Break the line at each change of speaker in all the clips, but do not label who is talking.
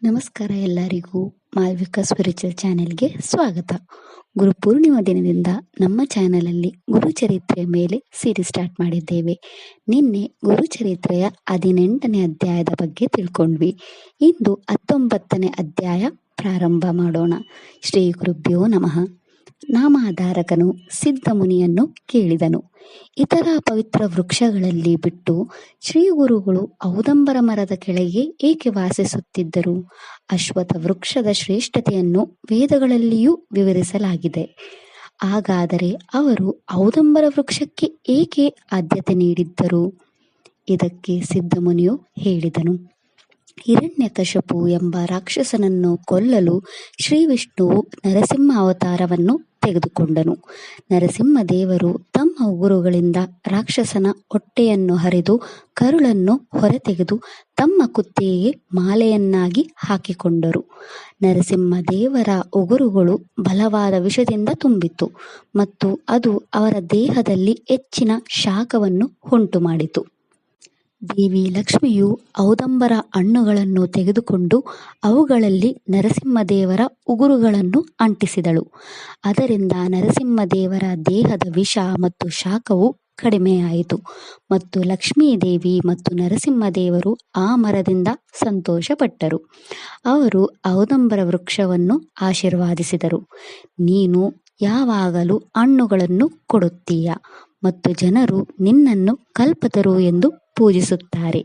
ನಮಸ್ಕಾರ ಎಲ್ಲರಿಗೂ. ಮಾಲ್ವಿಕಾ ಸ್ಪಿರಿಚುವಲ್ ಚಾನೆಲ್ಗೆ ಸ್ವಾಗತ. ಗುರುಪೂರ್ಣಿಮಾ ದಿನದಿಂದ ನಮ್ಮ ಚಾನೆಲಲ್ಲಿ ಗುರುಚರಿತ್ರೆಯ ಮೇಲೆ ಸೀರೀಸ್ ಸ್ಟಾರ್ಟ್ ಮಾಡಿದ್ದೇವೆ. ನಿನ್ನೆ ಗುರುಚರಿತ್ರೆಯ 18ನೇ ಅಧ್ಯಾಯದ ಬಗ್ಗೆ ತಿಳ್ಕೊಂಡ್ವಿ. ಇಂದು 19ನೇ ಅಧ್ಯಾಯ ಪ್ರಾರಂಭ ಮಾಡೋಣ. ಶ್ರೀ ಗುರುಭ್ಯೋ ನಮಃ. ನಾಮಾಧಾರಕನು ಸಿದ್ಧ ಮುನಿಯನ್ನು ಕೇಳಿದನು, ಇತರ ಪವಿತ್ರ ವೃಕ್ಷಗಳಲ್ಲಿ ಬಿಟ್ಟು ಶ್ರೀ ಗುರುಗಳು ಔದಂಬರ ಮರದ ಕೆಳಗೆ ಏಕೆ ವಾಸಿಸುತ್ತಿದ್ದರು? ಅಶ್ವತ್ಥ ವೃಕ್ಷದ ಶ್ರೇಷ್ಠತೆಯನ್ನು ವೇದಗಳಲ್ಲಿಯೂ ವಿವರಿಸಲಾಗಿದೆ. ಹಾಗಾದರೆ ಅವರು ಔದಂಬರ ವೃಕ್ಷಕ್ಕೆ ಏಕೆ ಆದ್ಯತೆ ನೀಡಿದ್ದರು? ಇದಕ್ಕೆ ಸಿದ್ಧ ಮುನಿಯು ಹೇಳಿದನು, ಹಿರಣ್ಯಕಶಪು ಎಂಬ ರಾಕ್ಷಸನನ್ನು ಕೊಲ್ಲಲು ಶ್ರೀ ವಿಷ್ಣುವು ನರಸಿಂಹ ಅವತಾರವನ್ನು ತೆಗೆದುಕೊಂಡನು. ನರಸಿಂಹದೇವರು ತಮ್ಮ ಉಗುರುಗಳಿಂದ ರಾಕ್ಷಸನ ಹೊಟ್ಟೆಯನ್ನು ಹರಿದು ಕರುಳನ್ನು ಹೊರತೆಗೆದು ತಮ್ಮ ಕುತ್ತಿಗೆಗೆ ಮಾಲೆಯನ್ನಾಗಿ ಹಾಕಿಕೊಂಡರು. ನರಸಿಂಹದೇವರ ಉಗುರುಗಳು ಬಲವಾದ ವಿಷದಿಂದ ತುಂಬಿತು ಮತ್ತು ಅದು ಅವರ ದೇಹದಲ್ಲಿ ಹೆಚ್ಚಿನ ಶಾಖವನ್ನು ಉಂಟು ಮಾಡಿತು. ದೇವಿ ಲಕ್ಷ್ಮಿಯು ಔದಂಬರ ಹಣ್ಣುಗಳನ್ನು ತೆಗೆದುಕೊಂಡು ಅವುಗಳಲ್ಲಿ ನರಸಿಂಹದೇವರ ಉಗುರುಗಳನ್ನು ಅಂಟಿಸಿದಳು. ಅದರಿಂದ ನರಸಿಂಹದೇವರ ದೇಹದ ವಿಷ ಮತ್ತು ಶಾಖವು ಕಡಿಮೆಯಾಯಿತು ಮತ್ತು ಲಕ್ಷ್ಮೀದೇವಿ ಮತ್ತು ನರಸಿಂಹದೇವರು ಆ ಮರದಿಂದ ಸಂತೋಷಪಟ್ಟರು. ಅವರು ಔದಂಬರ ವೃಕ್ಷವನ್ನು ಆಶೀರ್ವಾದಿಸಿದರು. ನೀನು ಯಾವಾಗಲೂ ಹಣ್ಣುಗಳನ್ನು ಕೊಡುತ್ತೀಯ ಮತ್ತು ಜನರು ನಿನ್ನನ್ನು ಕಲ್ಪತರು ಎಂದು ಪೂಜಿಸುತ್ತಾರೆ.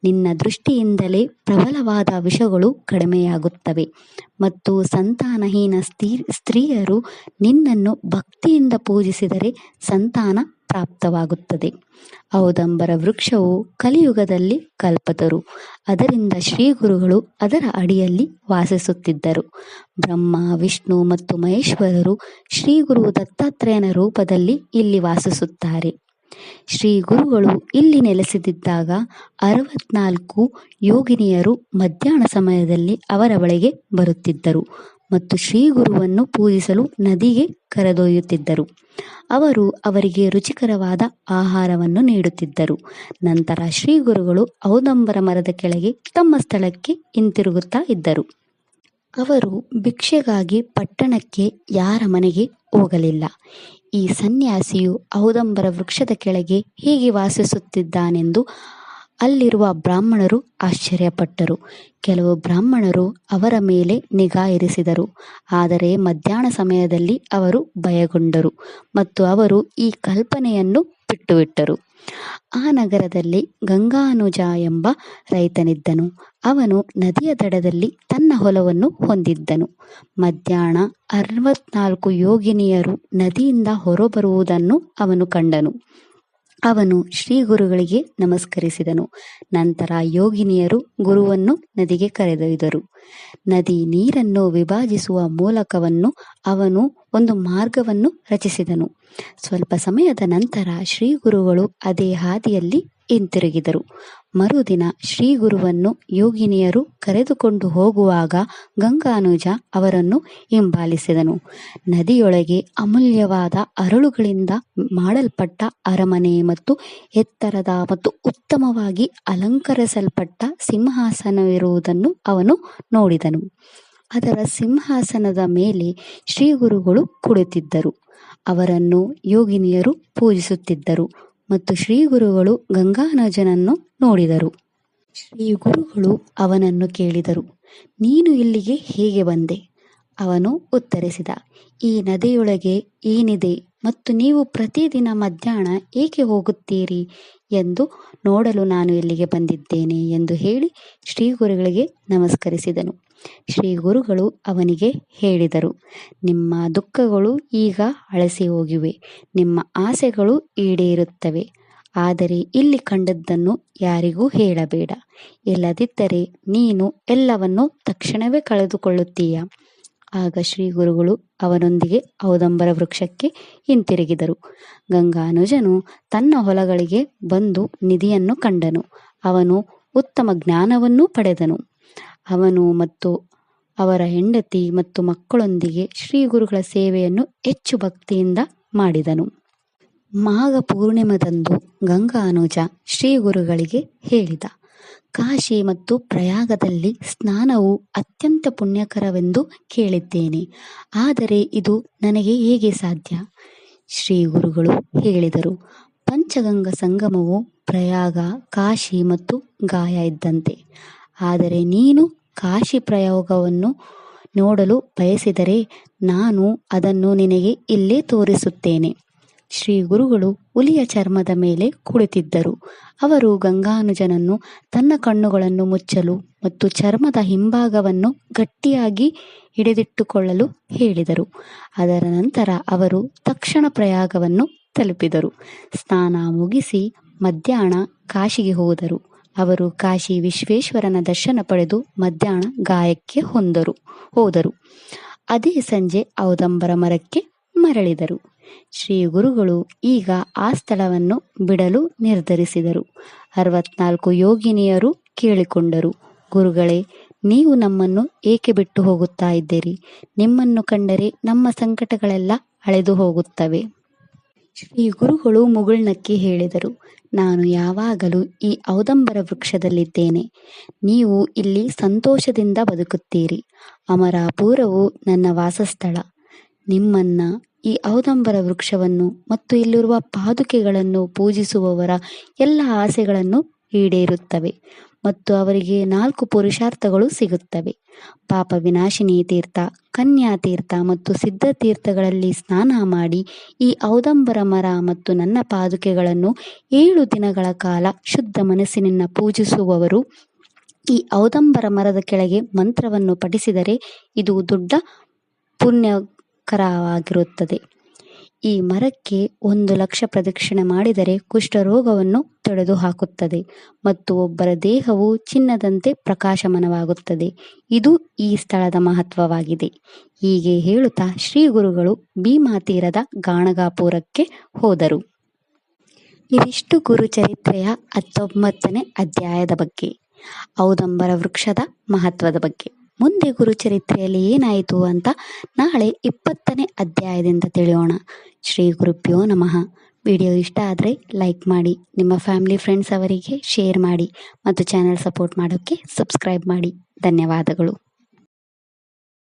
ನಿನ್ನ ದೃಷ್ಟಿಯಿಂದಲೇ ಪ್ರಬಲವಾದ ವಿಷಗಳು ಕಡಿಮೆಯಾಗುತ್ತವೆ ಮತ್ತು ಸಂತಾನಹೀನ ಸ್ತ್ರೀಯರು ನಿನ್ನನ್ನು ಭಕ್ತಿಯಿಂದ ಪೂಜಿಸಿದರೆ ಸಂತಾನ ಪ್ರಾಪ್ತವಾಗುತ್ತದೆ. ಔದಂಬರ ವೃಕ್ಷವು ಕಲಿಯುಗದಲ್ಲಿ ಕಲ್ಪತರು. ಅದರಿಂದ ಶ್ರೀ ಗುರುಗಳು ಅದರ ಅಡಿಯಲ್ಲಿ ವಾಸಿಸುತ್ತಿದ್ದರು. ಬ್ರಹ್ಮ, ವಿಷ್ಣು ಮತ್ತು ಮಹೇಶ್ವರರು ಶ್ರೀ ಗುರು ದತ್ತಾತ್ರೇಯನ ರೂಪದಲ್ಲಿ ಇಲ್ಲಿ ವಾಸಿಸುತ್ತಾರೆ. ಶ್ರೀ ಗುರುಗಳು ಇಲ್ಲಿ ನೆಲೆಸಿದ್ದಾಗ 64 ಯೋಗಿನಿಯರು ಮಧ್ಯಾಹ್ನ ಸಮಯದಲ್ಲಿ ಅವರ ಬಳಿಗೆ ಬರುತ್ತಿದ್ದರು ಮತ್ತು ಶ್ರೀ ಗುರುವನ್ನು ಪೂಜಿಸಲು ನದಿಗೆ ಕರೆದೊಯ್ಯುತ್ತಿದ್ದರು. ಅವರು ಅವರಿಗೆ ರುಚಿಕರವಾದ ಆಹಾರವನ್ನು ನೀಡುತ್ತಿದ್ದರು. ನಂತರ ಶ್ರೀ ಗುರುಗಳು ಔದಂಬರ ಮರದ ಕೆಳಗೆ ತಮ್ಮ ಸ್ಥಳಕ್ಕೆ ಹಿಂತಿರುಗುತ್ತಾ ಇದ್ದರು. ಅವರು ಭಿಕ್ಷೆಗಾಗಿ ಪಟ್ಟಣಕ್ಕೆ ಯಾರ ಮನೆಗೆ ಹೋಗಲಿಲ್ಲ. ಈ ಸನ್ಯಾಸಿಯು ಔದಂಬರ ವೃಕ್ಷದ ಕೆಳಗೆ ಹೇಗೆ ವಾಸಿಸುತ್ತಿದ್ದಾನೆಂದು ಅಲ್ಲಿರುವ ಬ್ರಾಹ್ಮಣರು ಆಶ್ಚರ್ಯಪಟ್ಟರು. ಕೆಲವು ಬ್ರಾಹ್ಮಣರು ಅವರ ಮೇಲೆ ನಿಗಾ ಇರಿಸಿದರು, ಆದರೆ ಮಧ್ಯಾಹ್ನ ಸಮಯದಲ್ಲಿ ಅವರು ಭಯಗೊಂಡರು ಮತ್ತು ಅವರು ಈ ಕಲ್ಪನೆಯನ್ನು ಬಿಟ್ಟುಬಿಟ್ಟರು. ಆ ನಗರದಲ್ಲಿ ಗಂಗಾನುಜ ಎಂಬ ರೈತನಿದ್ದನು. ಅವನು ನದಿಯ ದಡದಲ್ಲಿ ತನ್ನ ಹೊಲವನ್ನು ಹೊಂದಿದ್ದನು. ಮಧ್ಯಾಹ್ನ 64 ಯೋಗಿನಿಯರು ನದಿಯಿಂದ ಹೊರಬರುವುದನ್ನು ಅವನು ಕಂಡನು. ಅವನು ಶ್ರೀ ಗುರುಗಳಿಗೆ ನಮಸ್ಕರಿಸಿದನು. ನಂತರ ಯೋಗಿನಿಯರು ಗುರುವನ್ನು ನದಿಗೆ ಕರೆದೊಯ್ದರು. ನದಿ ನೀರನ್ನು ವಿಭಜಿಸುವ ಮೂಲಕವನ್ನು ಅವನು ಒಂದು ಮಾರ್ಗವನ್ನು ರಚಿಸಿದನು. ಸ್ವಲ್ಪ ಸಮಯದ ನಂತರ ಶ್ರೀ ಗುರುಗಳು ಅದೇ ಹಾದಿಯಲ್ಲಿ ಹಿಂತಿರುಗಿದರು. ಮರುದಿನ ಶ್ರೀ ಗುರುವನ್ನು ಯೋಗಿನಿಯರು ಕರೆದುಕೊಂಡು ಹೋಗುವಾಗ ಗಂಗಾನುಜ ಅವರನ್ನು ಹಿಂಬಾಲಿಸಿದನು. ನದಿಯೊಳಗೆ ಅಮೂಲ್ಯವಾದ ಅರಳುಗಳಿಂದ ಮಾಡಲ್ಪಟ್ಟ ಅರಮನೆ ಮತ್ತು ಎತ್ತರದ ಮತ್ತು ಉತ್ತಮವಾಗಿ ಅಲಂಕರಿಸಲ್ಪಟ್ಟ ಸಿಂಹಾಸನವಿರುವುದನ್ನು ಅವನು ನೋಡಿದನು. ಅದರ ಸಿಂಹಾಸನದ ಮೇಲೆ ಶ್ರೀ ಗುರುಗಳು ಕುಳಿತಿದ್ದರು. ಅವರನ್ನು ಯೋಗಿನಿಯರು ಪೂಜಿಸುತ್ತಿದ್ದರು ಮತ್ತು ಶ್ರೀ ಗುರುಗಳು ಗಂಗಾನುಜನನ್ನು ನೋಡಿದರು. ಶ್ರೀ ಗುರುಗಳು ಅವನನ್ನು ಕೇಳಿದರು, ನೀನು ಇಲ್ಲಿಗೆ ಹೇಗೆ ಬಂದೆ? ಅವನು ಉತ್ತರಿಸಿದ, ಈ ನದಿಯೊಳಗೆ ಏನಿದೆ ಮತ್ತು ನೀವು ಪ್ರತಿದಿನ ಮಧ್ಯಾಹ್ನ ಏಕೆ ಹೋಗುತ್ತೀರಿ ಎಂದು ನೋಡಲು ನಾನು ಇಲ್ಲಿಗೆ ಬಂದಿದ್ದೇನೆ ಎಂದು ಹೇಳಿ ಶ್ರೀ ಗುರುಗಳಿಗೆ ನಮಸ್ಕರಿಸಿದನು. ಶ್ರೀ ಗುರುಗಳು ಅವನಿಗೆ ಹೇಳಿದರು, ನಿಮ್ಮ ದುಃಖಗಳು ಈಗ ಅಳಸಿ ಹೋಗಿವೆ, ನಿಮ್ಮ ಆಸೆಗಳು ಈಡೇರುತ್ತವೆ. ಆದರೆ ಇಲ್ಲಿ ಕಂಡದ್ದನ್ನು ಯಾರಿಗೂ ಹೇಳಬೇಡ, ಇಲ್ಲದಿದ್ದರೆ ನೀನು ಎಲ್ಲವನ್ನೂ ತಕ್ಷಣವೇ ಕಳೆದುಕೊಳ್ಳುತ್ತೀಯ. ಆಗ ಶ್ರೀ ಗುರುಗಳು ಅವನೊಂದಿಗೆ ಔದಂಬರ ವೃಕ್ಷಕ್ಕೆ ಹಿಂತಿರುಗಿದರು. ಗಂಗಾನುಜನು ತನ್ನ ಹೊಲಗಳಿಗೆ ಬಂದು ನಿಧಿಯನ್ನು ಕಂಡನು. ಅವನು ಉತ್ತಮ ಜ್ಞಾನವನ್ನೂ ಪಡೆದನು. ಅವನು ಮತ್ತು ಅವರ ಹೆಂಡತಿ ಮತ್ತು ಮಕ್ಕಳೊಂದಿಗೆ ಶ್ರೀ ಗುರುಗಳ ಸೇವೆಯನ್ನು ಹೆಚ್ಚು ಭಕ್ತಿಯಿಂದ ಮಾಡಿದನು. ಮಾಘ ಪೂರ್ಣಿಮದಂದು ಗಂಗಾನುಜ ಶ್ರೀ ಗುರುಗಳಿಗೆ ಹೇಳಿದ, ಕಾಶಿ ಮತ್ತು ಪ್ರಯಾಗದಲ್ಲಿ ಸ್ನಾನವು ಅತ್ಯಂತ ಪುಣ್ಯಕರವೆಂದು ಕೇಳಿದ್ದೇನೆ. ಆದರೆ ಇದು ನನಗೆ ಹೇಗೆ ಸಾಧ್ಯ? ಶ್ರೀ ಗುರುಗಳು ಹೇಳಿದರು, ಪಂಚಗಂಗಾ ಸಂಗಮವು ಪ್ರಯಾಗ, ಕಾಶಿ ಮತ್ತು ಗಾಯ ಇದ್ದಂತೆ. ಆದರೆ ನೀನು ಕಾಶಿ ಪ್ರಯೋಗವನ್ನು ನೋಡಲು ಬಯಸಿದರೆ ನಾನು ಅದನ್ನು ನಿನಗೆ ಇಲ್ಲೇ ತೋರಿಸುತ್ತೇನೆ. ಶ್ರೀ ಗುರುಗಳು ಹುಲಿಯ ಚರ್ಮದ ಮೇಲೆ ಕುಳಿತಿದ್ದರು. ಅವರು ಗಂಗಾನುಜನನ್ನು ತನ್ನ ಕಣ್ಣುಗಳನ್ನು ಮುಚ್ಚಲು ಮತ್ತು ಚರ್ಮದ ಹಿಂಭಾಗವನ್ನು ಗಟ್ಟಿಯಾಗಿ ಹಿಡಿದಿಟ್ಟುಕೊಳ್ಳಲು ಹೇಳಿದರು. ಅದರ ನಂತರ ಅವರು ತಕ್ಷಣ ಪ್ರಯಾಗವನ್ನು ತಲುಪಿದರು. ಸ್ನಾನ ಮುಗಿಸಿ ಮಧ್ಯಾಹ್ನ ಕಾಶಿಗೆ ಹೋದರು. ಅವರು ಕಾಶಿ ವಿಶ್ವೇಶ್ವರನ ದರ್ಶನ ಪಡೆದು ಮಧ್ಯಾಹ್ನ ಗಾಯಕ್ಕೆ ಹೋದರು. ಅದೇ ಸಂಜೆ ಔದಂಬರ ಮರಕ್ಕೆ ಮರಳಿದರು. ಶ್ರೀ ಗುರುಗಳು ಈಗ ಆ ಸ್ಥಳವನ್ನು ಬಿಡಲು ನಿರ್ಧರಿಸಿದರು. 64 ಯೋಗಿನಿಯರು ಕೇಳಿಕೊಂಡರು, ಗುರುಗಳೇ, ನೀವು ನಮ್ಮನ್ನು ಏಕೆ ಬಿಟ್ಟು ಹೋಗುತ್ತಾ ಇದ್ದೀರಿ? ನಿಮ್ಮನ್ನು ಕಂಡರೆ ನಮ್ಮ ಸಂಕಟಗಳೆಲ್ಲ ಅಳೆದು ಹೋಗುತ್ತವೆ. ಶ್ರೀ ಗುರುಗಳು ಮುಗುಳ್ನಕ್ಕಿ ಹೇಳಿದರು, ನಾನು ಯಾವಾಗಲೂ ಈ ಔದಂಬರ ವೃಕ್ಷದಲ್ಲಿದ್ದೇನೆ. ನೀವು ಇಲ್ಲಿ ಸಂತೋಷದಿಂದ ಬದುಕುತ್ತೀರಿ. ಅಮರಾಪುರವು ನನ್ನ ವಾಸಸ್ಥಳ. ನಿಮ್ಮನ್ನ ಈ ಔದಂಬರ ವೃಕ್ಷವನ್ನು ಮತ್ತು ಇಲ್ಲಿರುವ ಪಾದುಕೆಗಳನ್ನು ಪೂಜಿಸುವವರ ಎಲ್ಲ ಆಸೆಗಳನ್ನು ಈಡೇರುತ್ತವೆ ಮತ್ತು ಅವರಿಗೆ 4 ಪುರುಷಾರ್ಥಗಳು ಸಿಗುತ್ತವೆ. ಪಾಪ ವಿನಾಶಿನಿ ತೀರ್ಥ, ಕನ್ಯಾ ತೀರ್ಥ ಮತ್ತು ಸಿದ್ಧ ತೀರ್ಥಗಳಲ್ಲಿ ಸ್ನಾನ ಮಾಡಿ ಈ ಔದಂಬರ ಮರ ಮತ್ತು ನನ್ನ ಪಾದುಕೆಗಳನ್ನು 7 ದಿನಗಳ ಕಾಲ ಶುದ್ಧ ಮನಸ್ಸಿನಿಂದ ಪೂಜಿಸುವವರು ಈ ಔದಂಬರ ಮರದ ಕೆಳಗೆ ಮಂತ್ರವನ್ನು ಪಠಿಸಿದರೆ ಇದು ದೊಡ್ಡ ಪುಣ್ಯಕರವಾಗಿರುತ್ತದೆ. ಈ ಮರಕ್ಕೆ 1,00,000 ಪ್ರದಕ್ಷಿಣೆ ಮಾಡಿದರೆ ಕುಷ್ಠರೋಗವನ್ನು ತೊಡೆದು ಹಾಕುತ್ತದೆ ಮತ್ತು ಒಬ್ಬರ ದೇಹವು ಚಿನ್ನದಂತೆ ಪ್ರಕಾಶಮಾನವಾಗುತ್ತದೆ. ಇದು ಈ ಸ್ಥಳದ ಮಹತ್ವವಾಗಿದೆ. ಹೀಗೆ ಹೇಳುತ್ತಾ ಶ್ರೀ ಗುರುಗಳು ಭೀಮಾ ತೀರದ ಗಾಣಗಾಪುರಕ್ಕೆ ಹೋದರು. ಇವಿಷ್ಟು ಗುರುಚರಿತ್ರೆಯ 19ನೇ ಅಧ್ಯಾಯದ ಬಗ್ಗೆ, ಔದಂಬರ ವೃಕ್ಷದ ಮಹತ್ವದ ಬಗ್ಗೆ. ಮುಂದೆ ಗುರುಚರಿತ್ರೆಯಲ್ಲಿ ಏನಾಯಿತು ಅಂತ ನಾಳೆ 20ನೇ ಅಧ್ಯಾಯದಿಂದ ತಿಳಿಯೋಣ. ಶ್ರೀ ಗುರುಭ್ಯೋ ನಮಃ. ವಿಡಿಯೋ ಇಷ್ಟ ಆದರೆ ಲೈಕ್ ಮಾಡಿ, ನಿಮ್ಮ ಫ್ಯಾಮಿಲಿ ಫ್ರೆಂಡ್ಸ್ ಅವರಿಗೆ ಶೇರ್ ಮಾಡಿ ಮತ್ತು ಚಾನಲ್ ಸಪೋರ್ಟ್ ಮಾಡೋಕ್ಕೆ ಸಬ್ಸ್ಕ್ರೈಬ್ ಮಾಡಿ. ಧನ್ಯವಾದಗಳು.